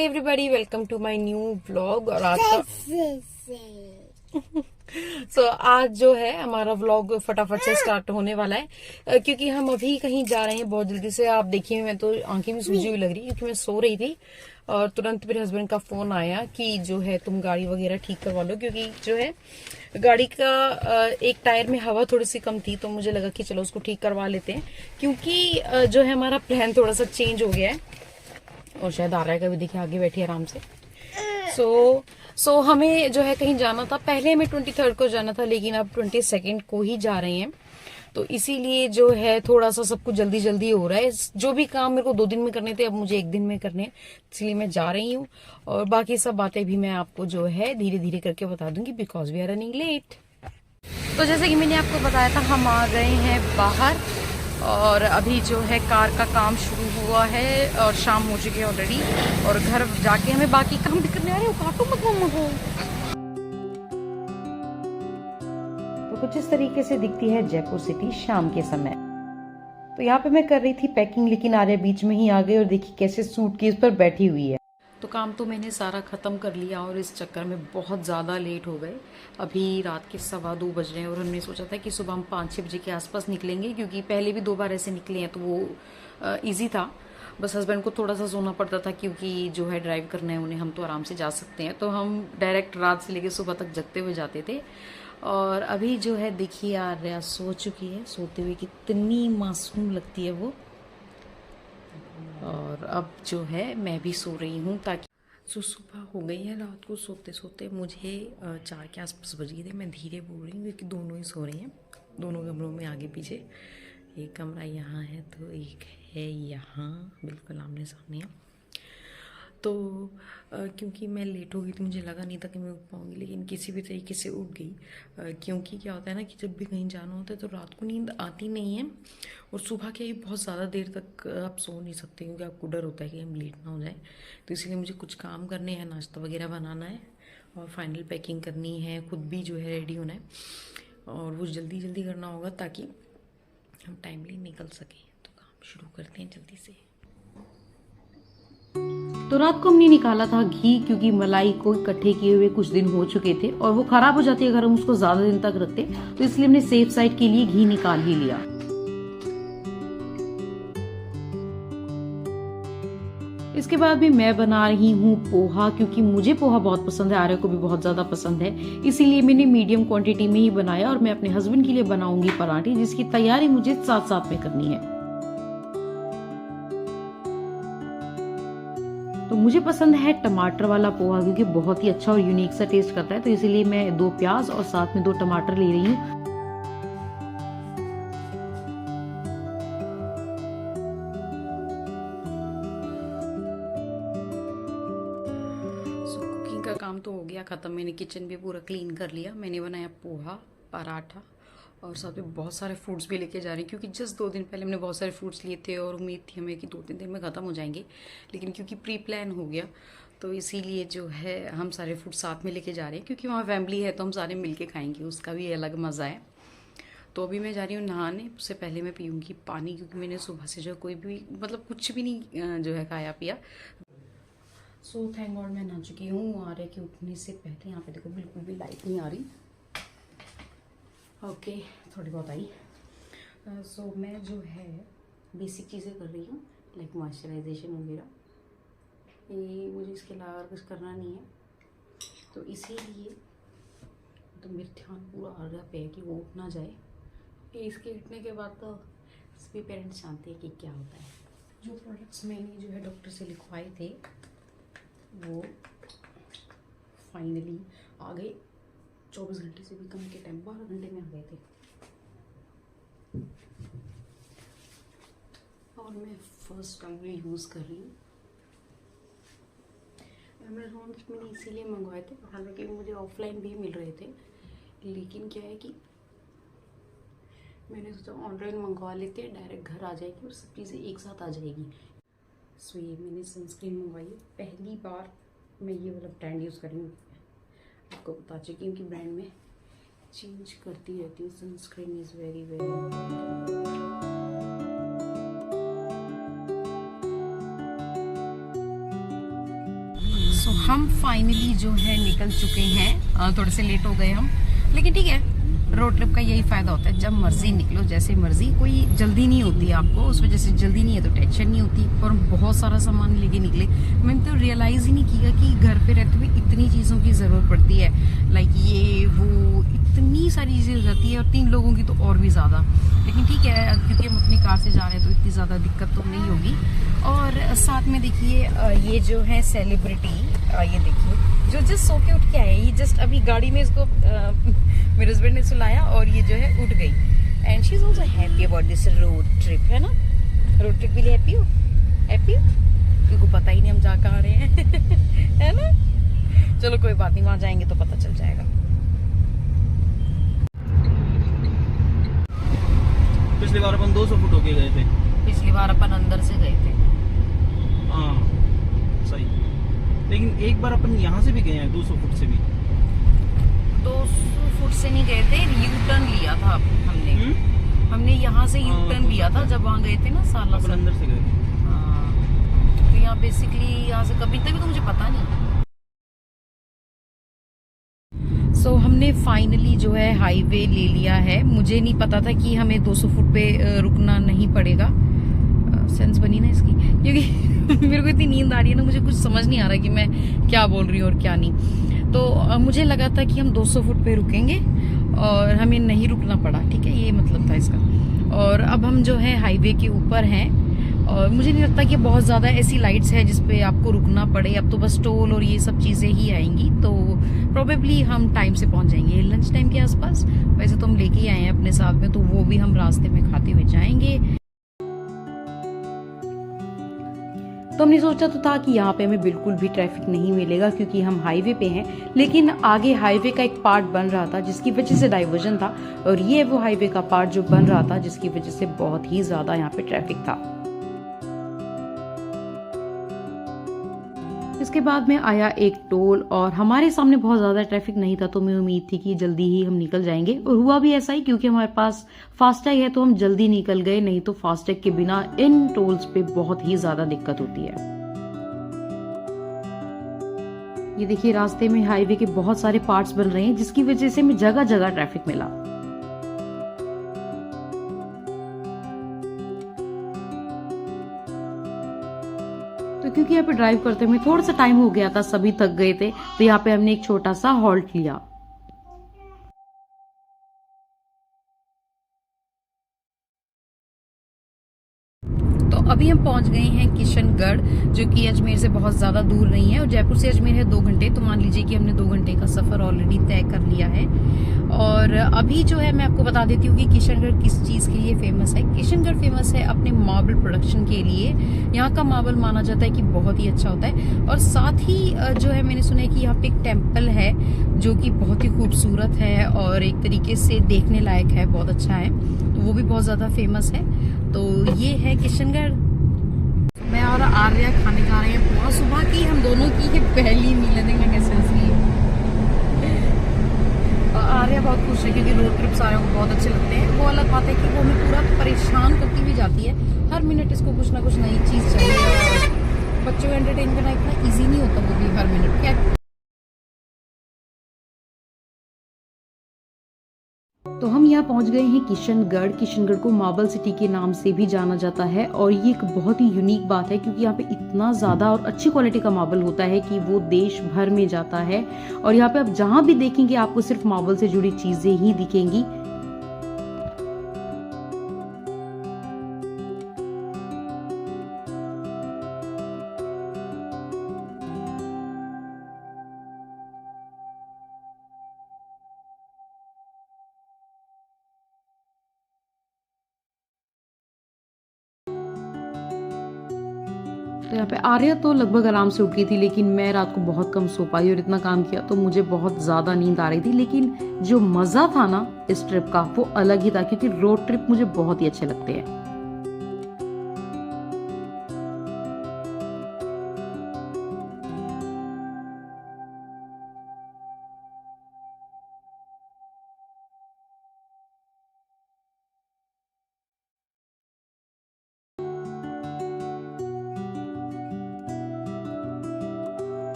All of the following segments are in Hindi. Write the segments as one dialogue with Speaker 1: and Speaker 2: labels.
Speaker 1: Hi everybody, welcome to my new vlog. और आज का आज जो है हमारा व्लॉग फटाफट से स्टार्ट होने वाला है क्योंकि हम अभी कहीं जा रहे हैं बहुत जल्दी से। आप देखिए, मैं तो आंखें भी सूजी हुई लग रही क्योंकि मैं सो रही थी और तुरंत मेरे हस्बैंड का फोन आया कि जो है तुम गाड़ी वगैरह ठीक करवा लो, क्योंकि जो है गाड़ी का एक टायर में हवा थोड़ी सी कम थी, तो मुझे लगा कि चलो उसको ठीक करवा लेते हैं क्योंकि जो है हमारा प्लान थोड़ा सा चेंज हो गया है। और शायद आ रहा है, कभी देखिए आगे बैठी आराम से। सो हमें जो है कहीं जाना था। पहले हमें 23rd को जाना था, लेकिन अब 22nd को ही जा रहे हैं। तो इसीलिए जो है थोड़ा सा सब कुछ जल्दी जल्दी हो रहा है। जो भी काम मेरे को 2 दिन में करने थे, अब मुझे 1 दिन में करने हैं, इसलिए मैं जा रही हूँ। और बाकी सब बातें भी मैं आपको जो है धीरे धीरे करके बता दूंगी, because we are running late. तो जैसे कि मैंने आपको बताया था, हम आ गए हैं बाहर और अभी जो है कार का काम शुरू हुआ है और शाम हो चुकी है ऑलरेडी। और घर जाके हमें बाकी काम भी करने आ रहे हो। काटो मत मम्मा को। तो कुछ इस तरीके से दिखती है जयपुर सिटी शाम के समय। तो यहाँ पे मैं कर रही थी पैकिंग, लेकिन आर्या बीच में ही आ गई और देखी कैसे सूटकेस पर बैठी हुई है। तो काम तो मैंने सारा ख़त्म कर लिया और इस चक्कर में बहुत ज़्यादा लेट हो गए। अभी रात के 2:15 बज रहे हैं और हमने सोचा था कि सुबह हम 5-6 बजे के आसपास निकलेंगे, क्योंकि पहले भी 2 बार ऐसे निकले हैं तो वो ईजी था। बस हस्बैंड को थोड़ा सा सोना पड़ता था, क्योंकि जो है ड्राइव करना है उन्हें, हम तो आराम से जा सकते हैं। तो हम डायरेक्ट रात से लेकर सुबह तक जगते हुए जाते थे। और अभी जो है देखिए आर्या सो चुकी है। सोते हुए कितनी मासूम लगती है वो। और अब जो है मैं भी सो रही हूँ, ताकि सुबह हो गई है। रात को सोते सोते मुझे 4 के आसपास बज गए थे। मैं धीरे बोल रही हूँ क्योंकि दोनों ही सो रही हैं, दोनों कमरों में आगे पीछे। एक कमरा यहाँ है तो एक है यहाँ, बिल्कुल आमने सामने है। तो क्योंकि मैं लेट हो गई तो मुझे लगा नहीं था कि मैं उठ पाऊँगी, लेकिन किसी भी तरीके से उठ गई। क्योंकि क्या होता है ना कि जब भी कहीं जाना होता है तो रात को नींद आती नहीं है, और सुबह के बहुत ज़्यादा देर तक आप सो नहीं सकते, क्योंकि आपको डर होता है कि हम लेट ना हो जाए। तो इसलिए मुझे कुछ काम करने हैं, नाश्ता वगैरह बनाना है और फाइनल पैकिंग करनी है, खुद भी जो है रेडी होना है, और वो जल्दी जल्दी करना होगा ताकि हम टाइमली निकल सकें। तो काम शुरू करते हैं जल्दी से। तो रात को हमने निकाला था घी, क्योंकि मलाई को इकट्ठे किए हुए कुछ दिन हो चुके थे और वो खराब हो जाती है अगर हम उसको ज्यादा दिन तक रखते, तो इसलिए हमने सेफ साइड के लिए घी निकाल ही लिया। इसके बाद भी मैं बना रही हूँ पोहा, क्योंकि मुझे पोहा बहुत पसंद है, आर्य को भी बहुत ज्यादा पसंद है। इसीलिए मैंने मीडियम क्वांटिटी में ही बनाया और मैं अपने हस्बैंड के लिए बनाऊंगी पराठे, जिसकी तैयारी मुझे साथ साथ में करनी है। तो मुझे पसंद है टमाटर वाला पोहा, क्योंकि बहुत ही अच्छा और यूनिक सा टेस्ट करता है। तो इसीलिए मैं 2 प्याज और साथ में 2 टमाटर ले रही हूँ। कुकिंग का काम तो हो गया खत्म। मैंने किचन भी पूरा क्लीन कर लिया। मैंने बनाया पोहा, पराठा और साथ में बहुत सारे फ्रूट्स भी लेके जा रही हूँ, क्योंकि जस्ट 2 दिन पहले हमने बहुत सारे फ्रूट्स लिए थे और उम्मीद थी हमें कि 2-3 दिन में ख़त्म हो जाएंगे, लेकिन क्योंकि प्री प्लान हो गया तो इसीलिए जो है हम सारे फ्रूट साथ में लेके जा रहे हैं, क्योंकि वहाँ फैमिली है तो हम सारे मिल के खाएंगे, उसका भी अलग मज़ा है। तो अभी मैं जा रही हूँ नहाने। उससे पहले मैं पीऊँगी पानी, क्योंकि मैंने सुबह से जो कोई भी मतलब कुछ भी नहीं जो है खाया पिया। सो थैंक गॉड मैं नहा चुकी हूँ। आर्य के उठने से पहले। यहाँ पे देखो बिल्कुल भी लाइट नहीं आ रही। ओके थोड़ी बहुत आई। सो मैं जो है बेसिक चीज़ें कर रही हूँ, लाइक मॉइस्चराइजेशन वगैरह। ये मुझे इसके अलावा कुछ करना नहीं है, तो इसीलिए तो मेरा ध्यान पूरा आ रहा पे है कि वो उठ ना जाए। इसके उठने के बाद तो सभी पेरेंट्स जानते हैं कि क्या होता है। जो प्रोडक्ट्स मैंने जो है डॉक्टर से लिखवाए थे वो फाइनली आ गए। 24 घंटे से भी कम के टाइम, 12 घंटे में आ गए थे। और मैं फर्स्ट टाइम यूज़ कर रही हूँ। अमेज़ॉन से मैंने इसीलिए मंगवाए थे, हालांकि मुझे ऑफलाइन भी मिल रहे थे, लेकिन क्या है कि मैंने सोचा ऑनलाइन मंगवा लेते हैं, डायरेक्ट घर आ जाएगी और सब चीज़ें एक साथ आ जाएगी। सो ये मैंने सनस्क्रीन मंगवाई है। पहली बार मैं ये वाला ब्रांड यूज़ कर रही हूँ। आपको बता चुकी हूँ कि ब्रांड में चेंज करती रहती हूँ। Sunscreen is very very so हम फाइनली जो है निकल चुके हैं, थोड़े से लेट हो गए हम, लेकिन ठीक है, रोड ट्रिप का यही फायदा होता है, जब मर्जी निकलो, जैसे मर्जी, कोई जल्दी नहीं होती आपको, उस वजह से जल्दी नहीं है तो टेंशन नहीं होती। और बहुत सारा सामान लेके निकले, मैंने तो रियलाइज ही नहीं किया कि घर पे रहते हुए इतनी चीज़ों की ज़रूरत पड़ती है, लाइक ये वो, इतनी सारी चीज़ें हो जाती है, और 3 लोगों की तो और भी ज़्यादा। लेकिन ठीक है, क्योंकि हम अपनी कार से जा रहे हैं तो इतनी ज़्यादा दिक्कत तो नहीं होगी। और साथ में देखिए ये जो है सेलिब्रिटी, ये देखिए जो जस्ट सो के उठ के आया, ये जस्ट अभी गाड़ी में इसको मेरे हस्बैंड ने सुलाया और ये जो है उठ गई। And she is also happy about this road trip, है ना? रोड ट्रिप के लिए हैप्पी हो? हैप्पी हो? क्योंकि पता ही नहीं हम जा कहाँ रहे हैं है ना? चलो कोई बात नहीं, वहां जाएंगे तो पता चल जाएगा।
Speaker 2: पिछली बार अपन 200 फुट होके गए थे।
Speaker 1: पिछली बार अपन अंदर से गए थे।
Speaker 2: हाँ सही, लेकिन एक बार अपन यहाँ से भी गए हैं 200 फुट से भी।
Speaker 1: 200 फुट से नहीं गए थे, यू टर्न लिया था हमने। हमने यहाँ से यू टर्न लिया था जब वहाँ गए थे ना, साला
Speaker 2: अपन अंदर से गए थे।
Speaker 1: हाँ, तो यहाँ बेसिकली यहाँ से कभी तभी तो मुझे पता नहीं। सो हमने फाइनली जो है हाईवे ले लिया है। मुझे नहीं पता था कि हमें 200 फुट पे रुकना नहीं पड़ेगा। सेंस बनी ना इसकी, क्योंकि मेरे को इतनी नींद आ रही है ना, मुझे कुछ समझ नहीं आ रहा कि मैं क्या बोल रही हूँ और क्या नहीं। तो मुझे लगा था कि हम 200 फुट पे रुकेंगे और हमें नहीं रुकना पड़ा, ठीक है, ये मतलब था इसका। और अब हम जो है हाईवे के ऊपर हैं और मुझे नहीं लगता कि बहुत ज़्यादा ऐसी लाइट्स है जिसपे आपको रुकना पड़े। अब तो बस टोल और ये सब चीज़ें ही आएंगी, तो प्रोबेबली हम टाइम से पहुंच जाएंगे लंच टाइम के आसपास। वैसे तो हम लेके ही आए हैं अपने साथ में, तो वो भी हम रास्ते में खाते हुए जाएंगे। तो हमने सोचा तो था कि यहाँ पे हमें बिल्कुल भी ट्रैफिक नहीं मिलेगा क्योंकि हम हाईवे पे हैं, लेकिन आगे हाईवे का एक पार्ट बन रहा था जिसकी वजह से डाइवर्जन था, और ये वो हाईवे का पार्ट जो बन रहा था जिसकी वजह से बहुत ही ज्यादा यहाँ पे ट्रैफिक था। इसके बाद में आया एक टोल और हमारे सामने बहुत ज्यादा ट्रैफिक नहीं था, तो मैं उम्मीद थी कि जल्दी ही हम निकल जाएंगे, और हुआ भी ऐसा ही, क्योंकि हमारे पास फास्टैग है तो हम जल्दी निकल गए। नहीं तो फास्टैग के बिना इन टोल्स पे बहुत ही ज्यादा दिक्कत होती है। ये देखिए रास्ते में हाईवे के बहुत सारे पार्ट्स बन रहे हैं जिसकी वजह से हमें जगह जगह ट्रैफिक मिला। तो क्योंकि यहाँ पे ड्राइव करते हुए थोड़ा सा टाइम हो गया था, सभी थक गए थे, तो यहाँ पे हमने एक छोटा सा हॉल्ट लिया। तो अभी हम पहुंच गए हैं किशनगढ़, जो कि अजमेर से बहुत ज्यादा दूर नहीं है, और जयपुर से अजमेर है 2 घंटे। तो मान लीजिए कि हमने 2 घंटे का सफर ऑलरेडी तय कर लिया है। और अभी जो है मैं आपको बता देती हूँ कि किशनगढ़ किस चीज के लिए फेमस है। किशनगढ़ फेमस है अपने मार्बल प्रोडक्शन के लिए। यहाँ का मार्बल माना जाता है कि बहुत ही अच्छा होता है, और साथ ही जो है मैंने सुना है कि यहाँ पे एक टेम्पल है जो कि बहुत ही खूबसूरत है और एक तरीके से देखने लायक है, बहुत अच्छा है, तो वो भी बहुत ज्यादा फेमस है। तो ये है किशनगढ़। मैं और आर्या खाने जा रहे हैं पोहा। सुबह की हम दोनों की ये पहली मील है, देखना कैसे हंस रही है। और आर्या बहुत खुश है क्योंकि रोड ट्रिप सारे को बहुत अच्छे लगते हैं। वो अलग बात है कि वो हमें पूरा परेशान करती भी जाती है, हर मिनट इसको कुछ ना कुछ नई चीज चाहिए, और बच्चों को एंटरटेन करना इतना ईजी नहीं होता, वो भी हर मिनट क्या। तो हम यहाँ पहुंच गए हैं किशनगढ़। किशनगढ़ को मार्बल सिटी के नाम से भी जाना जाता है, और ये एक बहुत ही यूनिक बात है क्योंकि यहाँ पे इतना ज्यादा और अच्छी क्वालिटी का मार्बल होता है कि वो देश भर में जाता है। और यहाँ पे आप जहां भी देखेंगे आपको सिर्फ मार्बल से जुड़ी चीजें ही दिखेंगी। तो यहाँ पे आर्या तो लगभग आराम से उठ गई थी, लेकिन मैं रात को बहुत कम सो पाई और इतना काम किया तो मुझे बहुत ज्यादा नींद आ रही थी। लेकिन जो मजा था ना इस ट्रिप का वो अलग ही था, क्योंकि रोड ट्रिप मुझे बहुत ही अच्छे लगते हैं।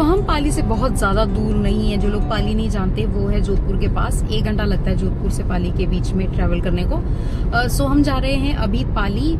Speaker 1: हम पाली से बहुत ज्यादा दूर नहीं है। जो लोग पाली नहीं जानते वो है जोधपुर के पास, 1 घंटा लगता है जोधपुर से पाली के बीच में ट्रेवल करने को। सो हम जा रहे हैं अभी पाली,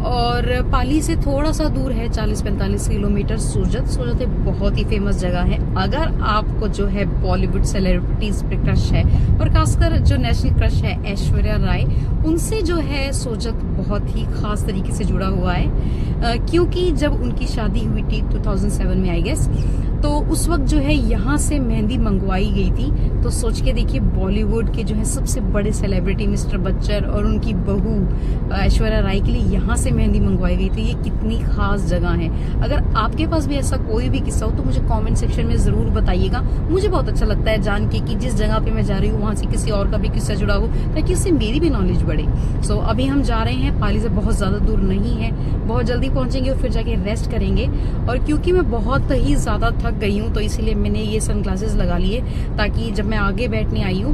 Speaker 1: और पाली से थोड़ा सा दूर है 40-45 किलोमीटर सोजत। सोजत एक बहुत ही फेमस जगह है। अगर आपको जो है बॉलीवुड सेलिब्रिटीज पे क्रश है, और खासकर जो नेशनल क्रश है ऐश्वर्या राय, उनसे जो है सोजत बहुत ही खास तरीके से जुड़ा हुआ है। क्योंकि जब उनकी शादी हुई थी 2007 में आई गेस, तो उस वक्त जो है यहाँ से मेहंदी मंगवाई गई थी। तो सोच के देखिए, बॉलीवुड के जो है सबसे बड़े सेलिब्रिटी मिस्टर बच्चन और उनकी बहू ऐश्वर्या राय के लिए यहाँ से मेहंदी मंगवाई गई थी। ये कितनी खास जगह है। अगर आपके पास भी ऐसा कोई भी किस्सा हो तो मुझे कमेंट सेक्शन में जरूर बताइएगा। मुझे बहुत अच्छा लगता है जान के कि जिस जगह पे मैं जा रही हूँ वहां से किसी और का भी किस्सा जुड़ा हो, ताकि उससे मेरी भी नॉलेज बढ़े। सो अभी हम जा रहे हैं, पाली से बहुत ज्यादा दूर नहीं है, बहुत जल्दी पहुंचेंगे और फिर जाके रेस्ट करेंगे। और क्योंकि मैं बहुत ही ज्यादा थक गई हूँ तो इसीलिए मैंने ये सनग्लासेस लगा लिए, ताकि जब मैं आगे बैठने आई हूँ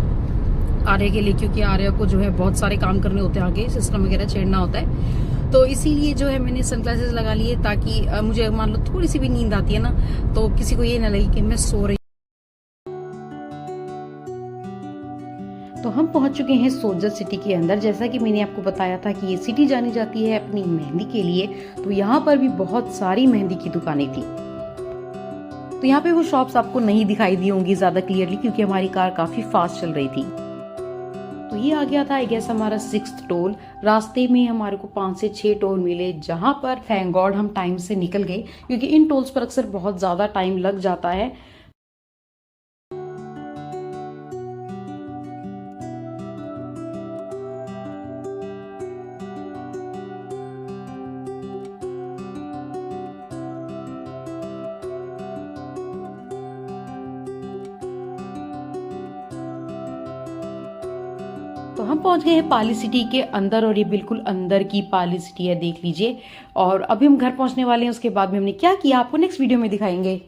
Speaker 1: आर्य के लिए, क्योंकि आर्य को जो है बहुत सारे काम करने होते हैं, आगे सिस्टम वगैरह छेड़ना होता है, तो इसीलिए जो है मैंने सनग्लासेस लगा लिए, ताकि मुझे मान लो थोड़ी सी भी नींद आती है ना, तो किसी को ये ना लगे कि मैं सो रही। तो हम पहुंच चुके हैं सोजत सिटी के अंदर। जैसा कि मैंने आपको बताया था कि ये सिटी जानी जाती है अपनी मेहंदी के लिए, तो यहाँ पर भी बहुत सारी मेहंदी की दुकानें थी। तो यहाँ पे वो शॉप्स आपको नहीं दिखाई दी होंगी ज्यादा क्लियरली, क्योंकि हमारी कार काफी फास्ट चल रही थी। तो ये आ गया था आई गेस हमारा 6th टोल। रास्ते में हमारे को 5 से 6 टोल मिले, जहां पर थैंक गॉड हम टाइम से निकल गए, क्योंकि इन टोल्स पर अक्सर बहुत ज्यादा टाइम लग जाता है। तो हम पहुंच गए हैं पाली सिटी के अंदर, और ये बिल्कुल अंदर की पाली सिटी है, देख लीजिए। और अभी हम घर पहुंचने वाले हैं, उसके बाद में हमने क्या किया आपको नेक्स्ट वीडियो में दिखाएंगे।